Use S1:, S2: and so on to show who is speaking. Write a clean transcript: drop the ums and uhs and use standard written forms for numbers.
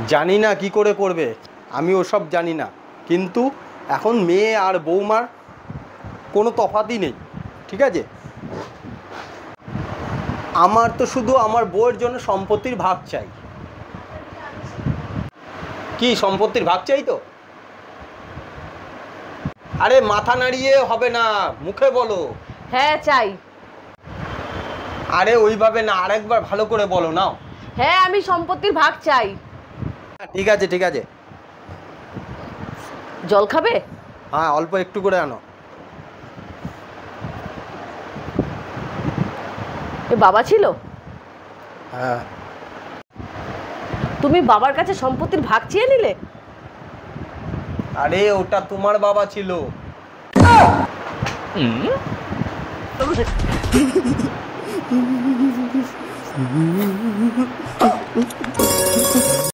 S1: জানি না কি করে করবে, আমি ওসব জানি না, কিন্তু এখন মেয়ে আর বৌমার কোনো তফাতই নেই, ঠিক আছে? আমার তো শুধু আমার বউয়ের জন্য সম্পত্তির ভাগ চাই। কি সম্পত্তির ভাগ চাই তো? আরে মাথা নাড়িয়ে হবে না, মুখে বলো।
S2: হ্যাঁ চাই।
S1: আরে ওইভাবে না, আরেকবার ভালো করে বলো নাও।
S2: হ্যাঁ আমি সম্পত্তির ভাগ চাই।
S1: ঠিক আছে ঠিক আছে।
S2: জল খাবে?
S1: হ্যাঁ অল্প একটু করে আনো।
S2: এ বাবা ছিল?
S1: হ্যাঁ।
S2: তুমি বাবার কাছে সম্পত্তির ভাগ চেয়ে নিলে?
S1: আরে ওটা তোমার বাবা ছিল।